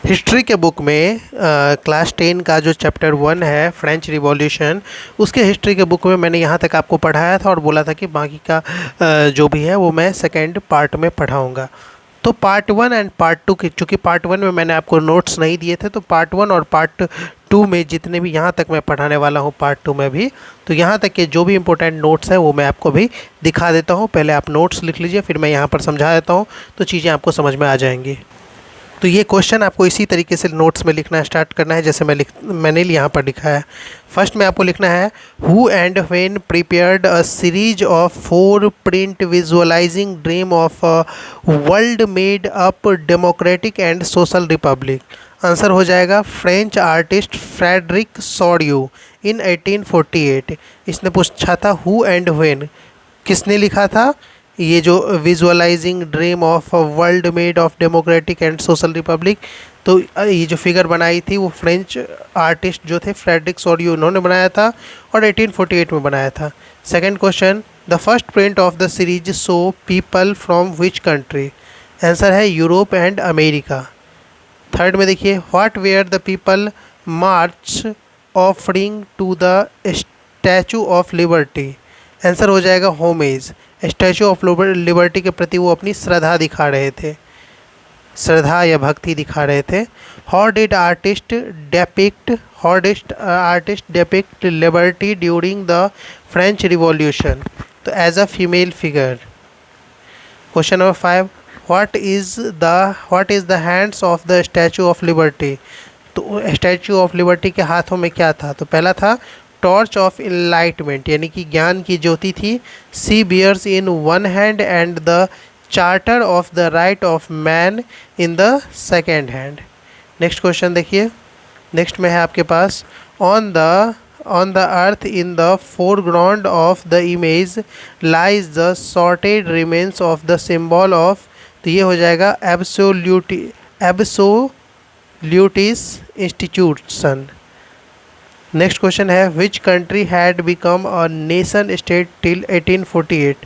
History के book में class 10 का जो चैप्टर 1 है फ्रेंच रिवॉल्यूशन, उसके हिस्ट्री के बुक में मैंने यहाँ तक आपको पढ़ाया था और बोला था कि बाकी का जो भी है वो मैं सेकेंड पार्ट में पढ़ाऊँगा। तो पार्ट 1 एंड पार्ट 2 की, चूँकि पार्ट 1 में मैंने आपको नोट्स नहीं दिए थे, तो पार्ट 1 और पार्ट 2 में जितने भी यहाँ तक मैं पढ़ाने वाला हूँ पार्ट 2 में भी, तो यहाँ तक के जो भी इंपॉर्टेंट नोट्स हैं वो मैं आपको भी दिखा देता हूँ। पहले आप नोट्स लिख लीजिए, फिर मैं यहाँ पर समझा देता हूँ तो चीज़ें आपको समझ में आ जाएंगी। तो ये क्वेश्चन आपको इसी तरीके से नोट्स में लिखना स्टार्ट करना है जैसे मैंने यहाँ पर लिखा है। फर्स्ट में आपको लिखना है who and when prepared a series of 4 print visualising dream of a world made up democratic and social Republic. Answer हो जाएगा फ्रेंच आर्टिस्ट फ्रेडरिक सॉडियो इन 1848। इसने पूछा था हु एंड व्हेन, किसने लिखा था ये जो visualising dream of a world made of democratic and social Republic. तो ये जो फिगर बनाई थी वो फ्रेंच आर्टिस्ट जो थे फ्रेडरिक सॉडियो, उन्होंने बनाया था और 1848 में बनाया था। Second question, the first print of the series show people from which country. Answer है यूरोप एंड अमेरिका। थर्ड में देखिए what were the people march offering to the statue of Liberty. Answer हो जाएगा होमेज। स्टैचू ऑफ लिबर्टी के प्रति वो अपनी श्रद्धा दिखा रहे थे, श्रद्धा या भक्ति दिखा रहे थे। How did artist depict liberty during the French revolution. तो as a female figure. Question number 5, what is the hands of the statue of liberty. तो स्टैचू ऑफ लिबर्टी के हाथों में क्या था। तो पहला था टॉर्च ऑफ इनलाइटमेंट, यानी कि ज्ञान की ज्योति थी। She bears in one hand and the charter of the right of man in the second hand. Next question देखिए, नेक्स्ट में है आपके पास on the earth in the foreground of the image lies the sorted remains of the symbol of. तो ये हो जाएगा absolutist institution. Next question है which country had become a nation state till 1848।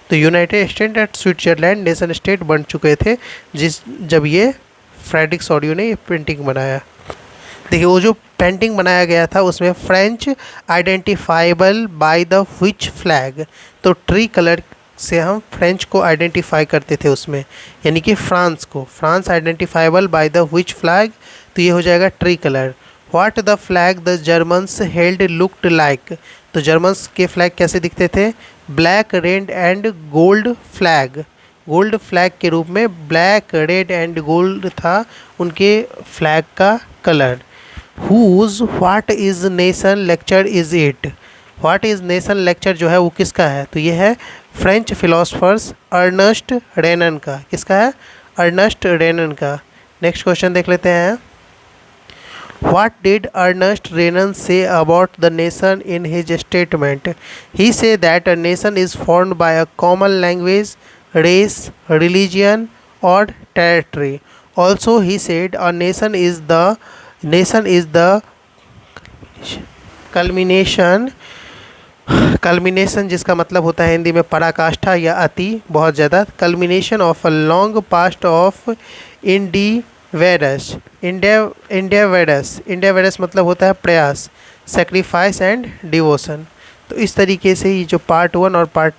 तो United State and Switzerland nation state बन चुके थे जब ये फ्रेडरिक सॉडियो ने ये पेंटिंग बनाया। देखिए वो जो पेंटिंग बनाया गया था उसमें French identifiable by the which flag. तो ट्री कलर से हम फ्रेंच को आइडेंटिफाई करते थे उसमें, यानी कि France identifiable by the which flag. तो ये हो जाएगा tree colour. What the flag the Germans held looked like. तो जर्मन्स के फ्लैग कैसे दिखते थे, black red and gold flag. Gold flag के रूप में ब्लैक रेड एंड गोल्ड था उनके फ्लैग का colour. Whose what is nation lecture is it. What is nation lecture जो है वो किसका है। तो ये है फ्रेंच फिलोसफर्स अर्नस्ट रेनन का। किसका है, अर्नस्ट रेनन का। नेक्स्ट क्वेश्चन देख लेते हैं। What did Ernest Renan say about the nation in his statement? He said that a nation is formed by a common language, race, religion, or territory. Also, he said a nation is the culmination जिसका मतलब होता है हिंदी में पराकाष्ठा या अति, बहुत ज़्यादा। culmination of a long past of इंडियावेडस मतलब होता है प्रयास, सेक्रीफाइस एंड डिवोशन। तो इस तरीके से ही जो पार्ट 1 और पार्ट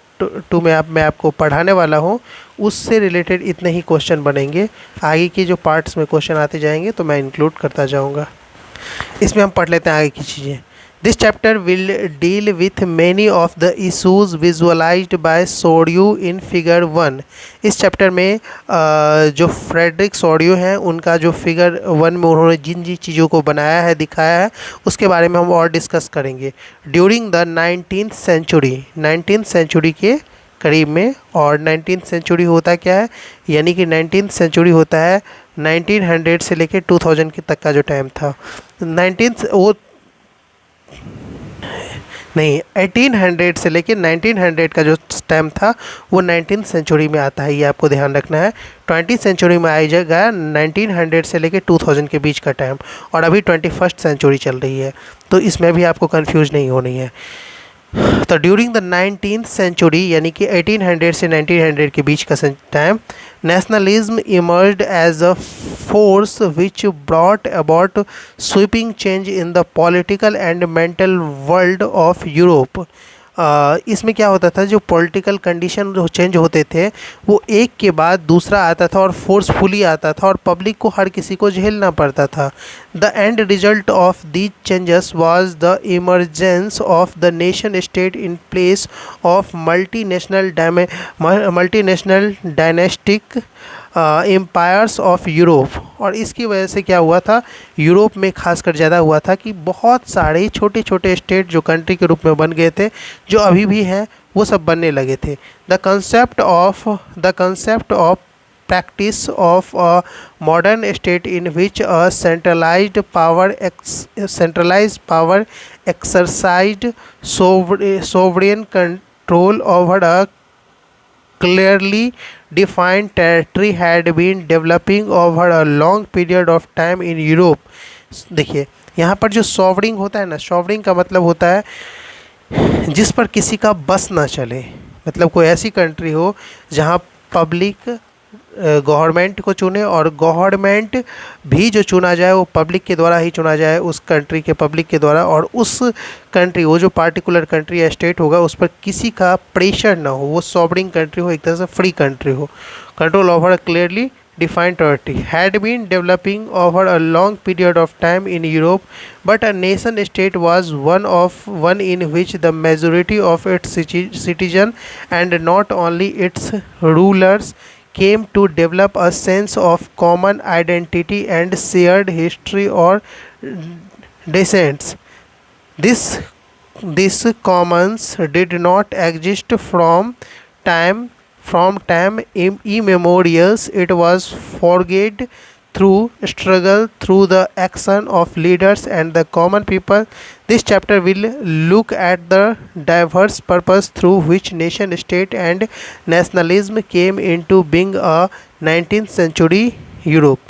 2 में मैं आपको पढ़ाने वाला हूँ उससे रिलेटेड इतने ही क्वेश्चन बनेंगे। आगे की जो पार्ट्स में क्वेश्चन आते जाएंगे तो मैं इंक्लूड करता जाऊँगा। इसमें हम पढ़ लेते हैं आगे की चीज़ें। This chapter will deal with many of the issues visualised by Sorrieu in figure 1। इस चैप्टर में जो फ्रेडरिक सॉडियो हैं उनका जो फिगर 1 में उन्होंने जिन चीज़ों को बनाया है, दिखाया है, उसके बारे में हम और डिस्कस करेंगे। ड्यूरिंग द 19th सेंचुरी के करीब में। और 19th सेंचुरी होता क्या है, यानी कि 19th सेंचुरी होता है 1900 से लेकर 2000 के तक का जो टाइम था। 1800 से लेकर 1900 का जो टाइम था वो 19th सेंचुरी में आता है, ये आपको ध्यान रखना है। 20th सेंचुरी में आई जगह 1900 से लेकर 2000 के बीच का टाइम, और अभी 21st सेंचुरी चल रही है, तो इसमें भी आपको कंफ्यूज नहीं होनी है। तो ड्यूरिंग द 19th सेंचुरी यानी कि 1800 से 1900 के बीच का time, nationalism emerged as a force which brought about sweeping change in the political and mental world of Europe. इसमें क्या होता था, जो पॉलिटिकल कंडीशन चेंज होते थे वो एक के बाद दूसरा आता था और फोर्सफुली आता था और पब्लिक को हर किसी को झेलना पड़ता था। The end result of these changes was the emergence of the nation state in place of multinational dynastic empires of Europe. और इसकी वजह से क्या हुआ था, यूरोप में खासकर ज़्यादा हुआ था कि बहुत सारे छोटे छोटे स्टेट जो कंट्री के रूप में बन गए थे, जो अभी भी हैं वो सब बनने लगे थे। The concept of practice of a modern state in which a centralized power exercised sovereign control over a clearly defined territory had been developing over a long period of time in Europe। देखिए यहाँ पर जो सॉवरिंग होता है ना, सॉवरिंग का मतलब होता है जिस पर किसी का बस ना चले, मतलब कोई ऐसी कंट्री हो जहाँ पब्लिक गवर्नमेंट को चुने और गवर्नमेंट भी जो चुना जाए वो पब्लिक के द्वारा ही चुना जाए, उस कंट्री के पब्लिक के द्वारा, और उस कंट्री, वो जो पार्टिकुलर कंट्री या स्टेट होगा उस पर किसी का प्रेशर ना हो, वो सॉवरिंग कंट्री हो, एक तरह से फ्री कंट्री हो। Control over a clearly defined territory had been developing over a long period of time in Europe, but a nation state was one in which the majority of its citizens and not only its rulers came to develop a sense of common identity and shared history or descents. This commons did not exist from time immemorial. It was forged through struggle, through the action of leaders and the common people. This chapter will look at the diverse purpose through which nation state and nationalism came into being a 19th century Europe।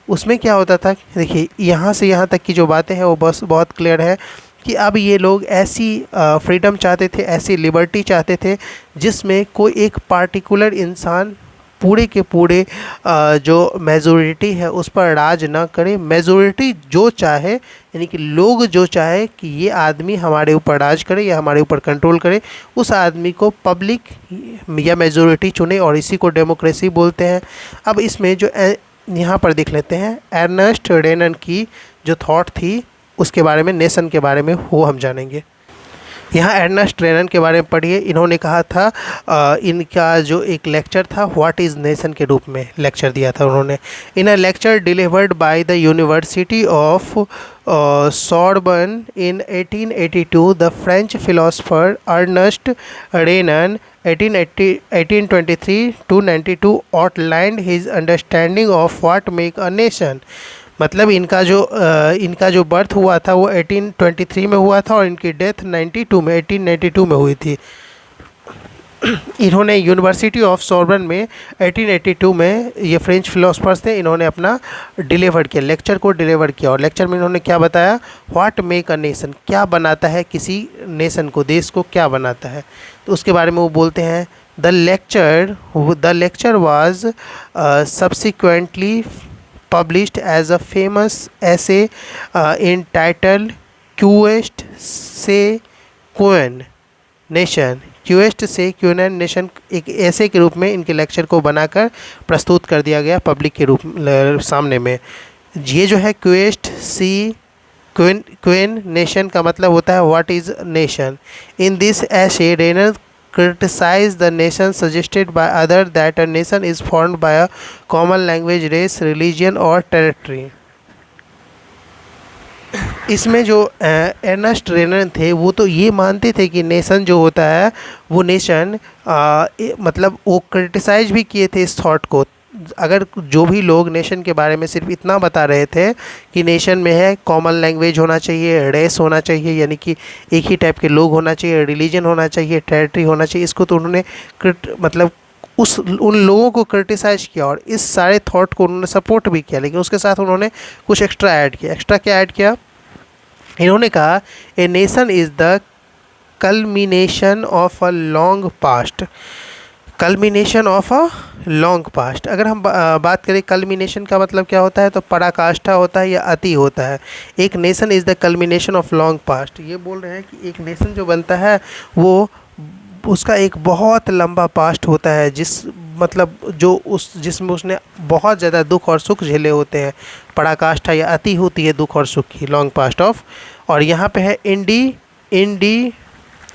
उसमें क्या होता था, देखिए यहाँ से यहाँ तक की जो बातें हैं वो बस बहुत क्लियर है कि अब ये लोग ऐसी फ्रीडम चाहते थे, ऐसी लिबर्टी चाहते थे जिसमें कोई एक पार्टिकुलर इंसान पूरे के पूरे जो मेजॉरिटी है उस पर राज ना करे। मेजॉरिटी जो चाहे, यानी कि लोग जो चाहे कि ये आदमी हमारे ऊपर राज करे या हमारे ऊपर कंट्रोल करे, उस आदमी को पब्लिक या मेजॉरिटी चुने और इसी को डेमोक्रेसी बोलते हैं। अब इसमें जो यहाँ पर देख लेते हैं अर्नेस्ट रेनन की जो थॉट थी उसके बारे में, नेशन के बारे में वो हम जानेंगे। यहाँ अर्नेस्ट रेनन के बारे में पढ़िए। इन्होंने कहा था इनका जो एक लेक्चर था व्हाट इज़ नेशन के रूप में लेक्चर दिया था उन्होंने। In a lecture delivered by the university of Sorbonne in 1882 the French philosopher Ernest Renan 1823 to 92 outlined his understanding of what make a nation। मतलब इनका जो बर्थ हुआ था वो 1823 में हुआ था और इनकी डेथ 1892 में हुई थी। इन्होंने यूनिवर्सिटी ऑफ सॉर्बन में 1882 में, ये फ्रेंच फिलोसफर्स थे, इन्होंने अपना डिलीवर किया, लेक्चर को डिलीवर किया। और लेक्चर में इन्होंने क्या बताया, व्हाट मेक अ नेशन, क्या बनाता है किसी नेशन को, देश को क्या बनाता है, तो उसके बारे में वो बोलते हैं। The lecture was subsequently published as a famous essay entitled क्यूएस्ट से क्यूएन नेशन। क्यूएस्ट से क्यूएन नेशन एक ऐसे के रूप में इनके लेक्चर को बनाकर प्रस्तुत कर दिया गया पब्लिक के रूप सामने में। ये जो है क्यूएस्ट सी क्यूएन नेशन का मतलब होता है what is nation. In this essay रेनर criticize the nation suggested by other that a nation is formed by a common language, race, religion or territory। इसमें जो अर्नेस्ट रेनन थे वो तो ये मानते थे कि नेशन जो होता है वो नेशन मतलब वो क्रिटिसाइज भी किए थे इस थॉट को। अगर जो भी लोग नेशन के बारे में सिर्फ इतना बता रहे थे कि नेशन में है कॉमन लैंग्वेज होना चाहिए, रेस होना चाहिए यानी कि एक ही टाइप के लोग होना चाहिए, रिलीजन होना चाहिए, टेरिटरी होना चाहिए, इसको तो उन्होंने मतलब उन लोगों को क्रिटिसाइज किया और इस सारे थॉट को उन्होंने सपोर्ट भी किया। लेकिन उसके साथ उन्होंने कुछ एक्स्ट्रा ऐड किया। एक्स्ट्रा क्या ऐड किया, इन्होंने कहा a nation is the culmination of a long past. Culmination of a long past, अगर हम बात करें कल्मिनेशन का मतलब क्या होता है, तो पराकाष्ठा होता है या अति होता है। एक nation is the culmination of long past, ये बोल रहे हैं कि एक नेशन जो बनता है वो उसका एक बहुत लंबा पास्ट होता है, जिसमें उसने बहुत ज़्यादा दुख और सुख झेले होते हैं। पराकाष्ठा या अति होती है दुख और सुख की, लॉन्ग पास्ट ऑफ। और यहाँ पे है इंडी,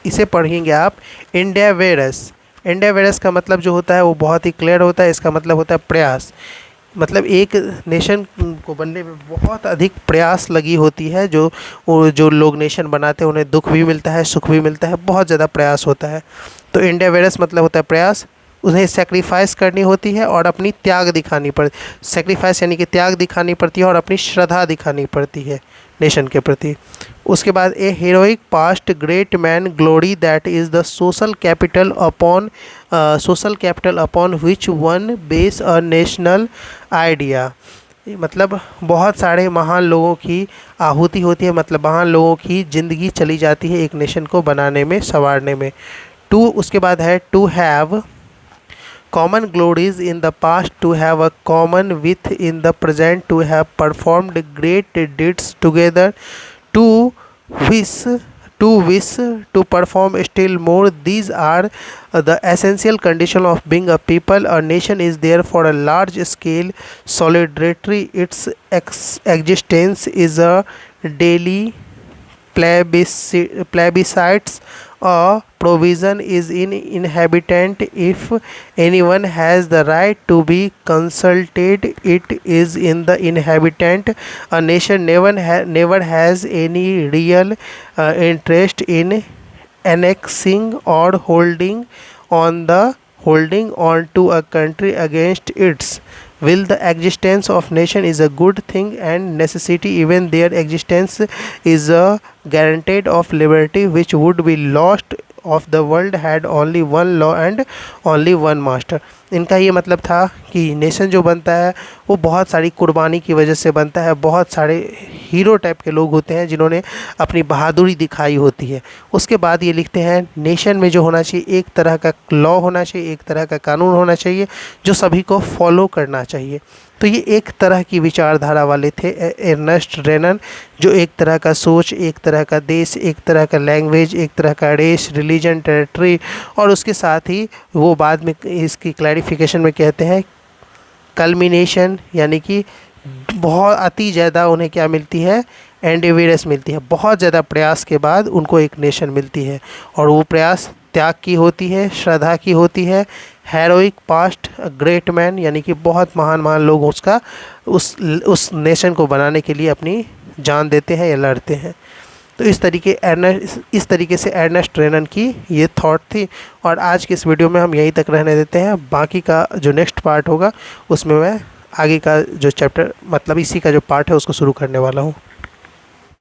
इसे पढ़ेंगे आप इंडेवेरस। इंडेवेरस का मतलब जो होता है वो बहुत ही क्लियर होता है, इसका मतलब होता है प्रयास। मतलब एक नेशन को बनने में बहुत अधिक प्रयास लगी होती है। जो लोग नेशन बनाते हैं उन्हें दुख भी मिलता है, सुख भी मिलता है, बहुत ज़्यादा प्रयास होता है। तो इंडेवेरस मतलब होता है प्रयास, उन्हें सेक्रीफाइस करनी होती है और अपनी त्याग दिखानी पड़ती, सेक्रीफाइस यानी कि त्याग दिखानी पड़ती है और अपनी श्रद्धा दिखानी पड़ती है नेशन के प्रति। उसके बाद a heroic past great man glory that is the social capital upon which one base a national idea. मतलब बहुत सारे महान लोगों की आहुति होती है, मतलब महान लोगों की ज़िंदगी चली जाती है एक नेशन को बनाने में, संवारने में। उसके बाद है to have common glories in the past, to have a common with in the present, to have performed great deeds together, to wish to perform still more. These are the essential condition of being a people. A nation is there for a large scale solidarity. Its existence is a daily plebiscites. A provision is in inhabitant. If anyone has the right to be consulted, it is in the inhabitant. A nation never has any real interest in annexing or holding on to a country against its will. The existence of nation is a good thing and necessity. Even their existence is a guarantee of liberty, which would be lost of the world had only one law and only one master. इनका ये मतलब था कि nation जो बनता है वो बहुत सारी कुर्बानी की वजह से बनता है। बहुत सारे हीरो टाइप के लोग होते हैं जिन्होंने अपनी बहादुरी दिखाई होती है। उसके बाद ये लिखते हैं नेशन में जो होना चाहिए एक तरह का लॉ होना चाहिए, एक तरह का कानून होना चाहिए जो सभी को फॉलो करना चाहिए। तो ये एक तरह की विचारधारा वाले थे अर्नेस्ट रेनन, जो एक तरह का सोच, एक तरह का देश, एक तरह का लैंग्वेज, एक तरह का रेस, रिलीजन, टेरिटरी, और उसके साथ ही वो बाद में इसकी क्लैरिफिकेशन में कहते हैं कल्मिनेशन, यानी कि बहुत अति ज़्यादा उन्हें क्या मिलती है, एंडेविरस मिलती है। बहुत ज़्यादा प्रयास के बाद उनको एक नेशन मिलती है और वो प्रयास त्याग की होती है, श्रद्धा की होती है। हेरोइक पास्ट ग्रेट मैन, यानी कि बहुत महान लोग उस नेशन को बनाने के लिए अपनी जान देते हैं या लड़ते हैं। तो इस तरीके से अर्नेस्ट रेनन की ये थॉट थी। और आज के इस वीडियो में हम यहीं तक रहने देते हैं। बाकी का जो नेक्स्ट पार्ट होगा उसमें मैं आगे का जो चैप्टर, मतलब इसी का जो पार्ट है उसको शुरू करने वाला हूँ।